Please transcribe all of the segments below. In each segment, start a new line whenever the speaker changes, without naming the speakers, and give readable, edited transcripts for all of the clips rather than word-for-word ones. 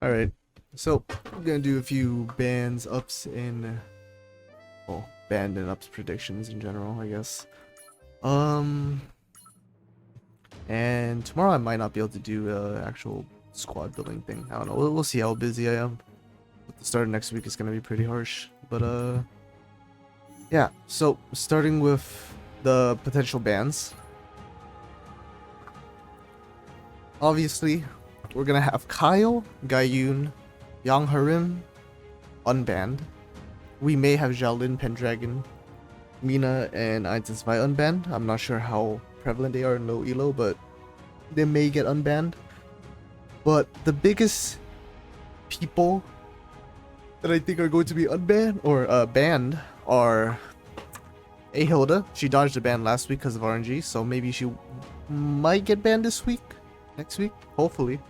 Alright, so I'm gonna do a few bans, ups, and well, band and ups predictions in general, I guess. Um, and tomorrow I might not be able to do actual squad building thing. I don't know. We'll see how busy I am. But the start of next week is gonna be pretty harsh. But yeah. So starting with the potential bans. Obviously, we're gonna have Kyle, Gayun, Yang Harim unbanned. We may have Xiaolin, Pendragon, Mina, and Intensify unbanned. I'm not sure how prevalent they are in low elo, but they may get unbanned. But the biggest people that I think are going to be unbanned or banned are A Hilda. She dodged a ban last week because of RNG, so maybe she might get banned this week, next week, hopefully.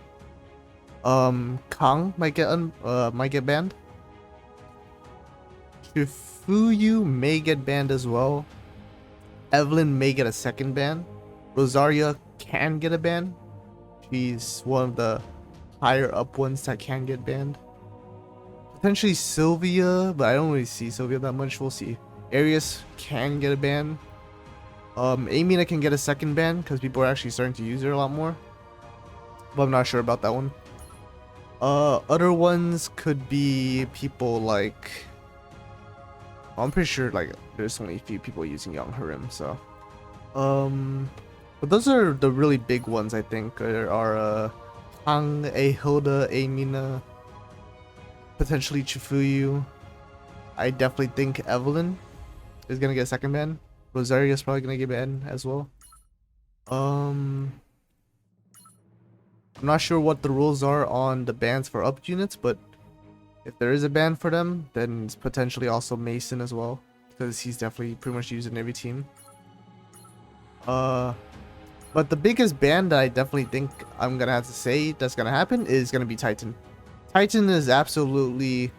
Kang might get banned. Shifuyu may get banned as well. Evelyn may get a second ban. Rosaria can get a ban. She's one of the higher up ones that can get banned. Potentially Sylvia, but I don't really see Sylvia that much. We'll see. Arius can get a ban. Amina can get a second ban because people are actually starting to use her a lot more. But I'm not sure about that one. Other ones could be people like... I'm pretty sure like there's only a few people using Young Harim, so but those are the really big ones. I think there are Kang, A Hilda, A Mina, potentially Chifuyu. I definitely think Evelyn is gonna get a second ban. Rosaria is probably gonna get banned as well. I'm not sure what the rules are on the bans for up units, but if there is a ban for them, then it's potentially also Mason as well, because he's definitely pretty much used in every team. But the biggest ban that I definitely think I'm gonna have to say that's gonna happen is gonna be Titan. Titan is absolutely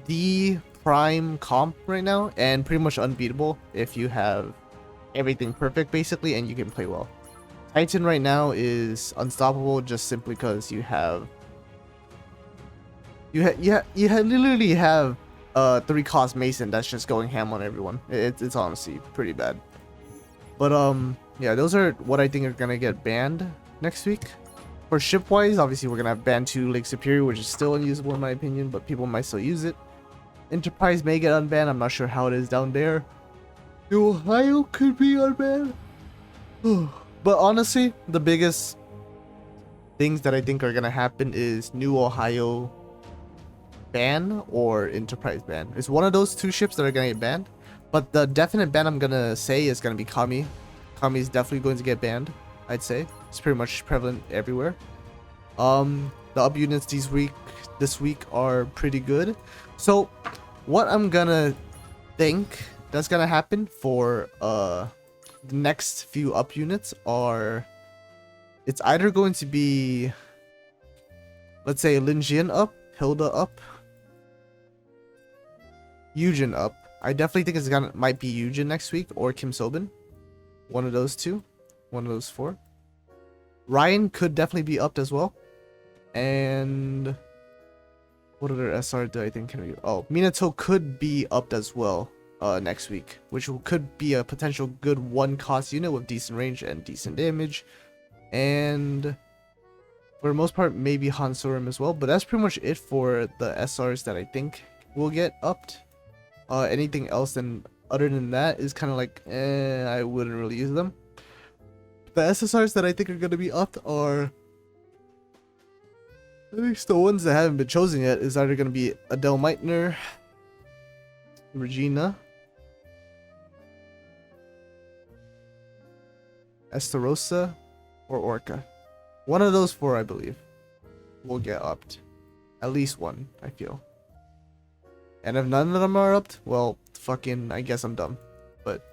the prime comp right now, and pretty much unbeatable if you have everything perfect basically and you can play well. Titan right now is unstoppable just simply because you literally have 3-cost Mason that's just going ham on everyone. It's honestly pretty bad. But yeah, those are what I think are gonna get banned next week. For ship-wise, obviously we're gonna have ban 2 Lake Superior, which is still unusable in my opinion, but people might still use it. Enterprise may get unbanned. I'm not sure how it is down there. New Ohio could be unbanned. But honestly, the biggest things that I think are gonna happen is New Ohio ban or Enterprise ban. It's one of those two ships that are gonna get banned. But the definite ban I'm gonna say is gonna be Kami. Kami is definitely going to get banned, I'd say. It's pretty much prevalent everywhere. The up units this week are pretty good. So what I'm gonna think that's gonna happen for the next few up units are, it's either going to be, let's say, Linjian up, Hilda up, Yujin up. I definitely think it's might be Yujin next week or Kim Sobin. One of those two. One of those 4. Ryan could definitely be upped as well. And what other SR do I think can be? Oh, Minato could be upped as well next week, which could be a potential good 1-cost unit with decent range and decent damage. And for the most part, maybe Hansorim as well. But that's pretty much it for the SRs that I think will get upped. Anything else other than that is kind of like, I wouldn't really use them. The SSRs that I think are going to be upped are, at least the ones that haven't been chosen yet, is either going to be Adele Meitner, Regina, Estarosa, or Orca. One of those 4, I believe, will get upped. At least one, I feel. And if none of them are upped, well, fucking, I guess I'm dumb. But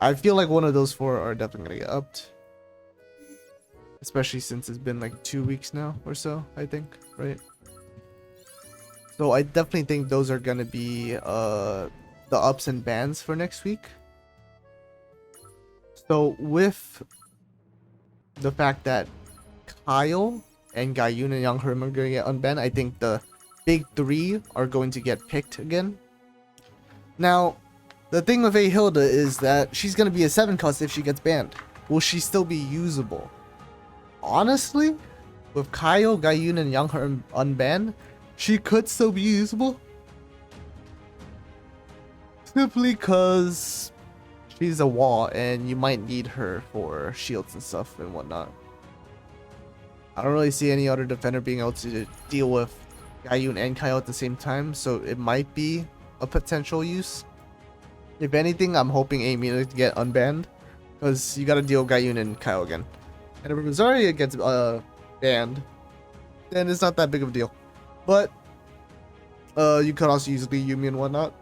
I feel like one of those 4 are definitely gonna get upped. Especially since it's been like 2 weeks now or so, I think, right? So I definitely think those are gonna be the ups and bans for next week. So with the fact that Kyle and Gaiun and Young Herm are going to get unbanned. I think the big three are going to get picked again. Now, the thing with A Hilda is that she's going to be a 7 cost if she gets banned. Will she still be usable? Honestly, with Kyle, Gaiun, and Young Herm unbanned, she could still be usable. Simply because she's a wall and you might need her for shields and stuff and whatnot. I don't really see any other defender being able to deal with Gaiun and Kyle at the same time, so it might be a potential use. If anything, I'm hoping Amy to get unbanned, because you gotta deal with Gaiun and Kyle again. And if Rosaria gets banned, then it's not that big of a deal. But you could also use Lee Yumi and whatnot.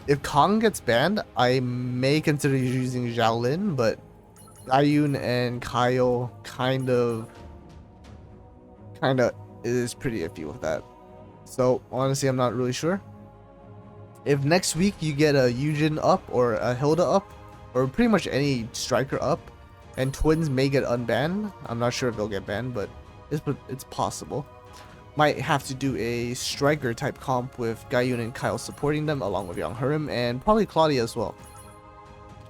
If Kong gets banned, I may consider using Xiaolin, but Gaiun and Kyle kind of is pretty iffy with that. So honestly, I'm not really sure. If next week you get a Yujin up or a Hilda up, or pretty much any striker up, and Twins may get unbanned, I'm not sure if they'll get banned, but it's possible. Might have to do a striker type comp with Gaiun and Kyle supporting them along with Young Herm and probably Claudia as well.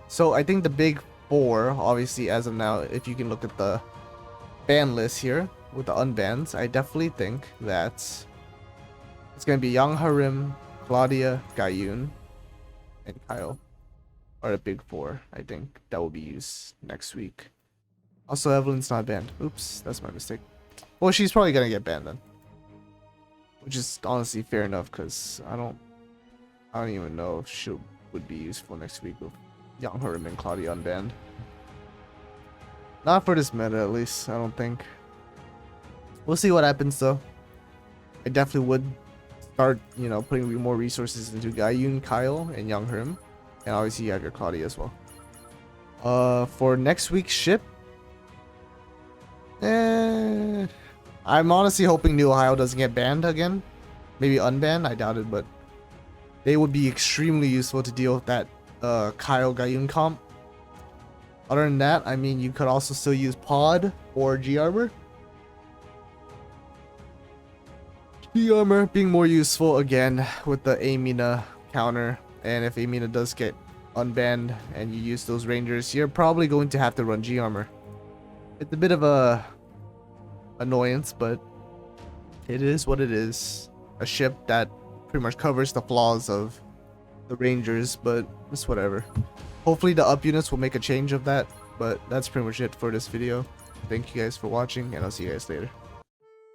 So I think the big four, obviously as of now, if you can look at the ban list here with the unbans, I definitely think that it's going to be Young Herm, Claudia, Gaiun, and Kyle are the big four, I think, that will be used next week. Also, Evelyn's not banned. Oops, that's my mistake. Well, she's probably going to get banned then. Which is honestly fair enough, because I don't even know if she would be useful next week with Young Herm and Claudia unbanned. Not for this meta, at least, I don't think. We'll see what happens, though. I definitely would start, putting more resources into Gaiun, Kyle, and Young Herm. And obviously you have your Claudia as well. For next week's ship, I'm honestly hoping New Ohio doesn't get banned again. Maybe unbanned, I doubt it, but they would be extremely useful to deal with that Kyle Gaiun comp. Other than that, I mean, you could also still use Pod or G-Armor. G-Armor being more useful again with the Amina counter. And if Amina does get unbanned and you use those Rangers, you're probably going to have to run G-Armor. It's a bit of a annoyance, but it is what it is. A ship that pretty much covers the flaws of the Rangers, but it's whatever. Hopefully the up units will make a change of that, but that's pretty much it for this video. Thank you guys for watching, and I'll see you guys later.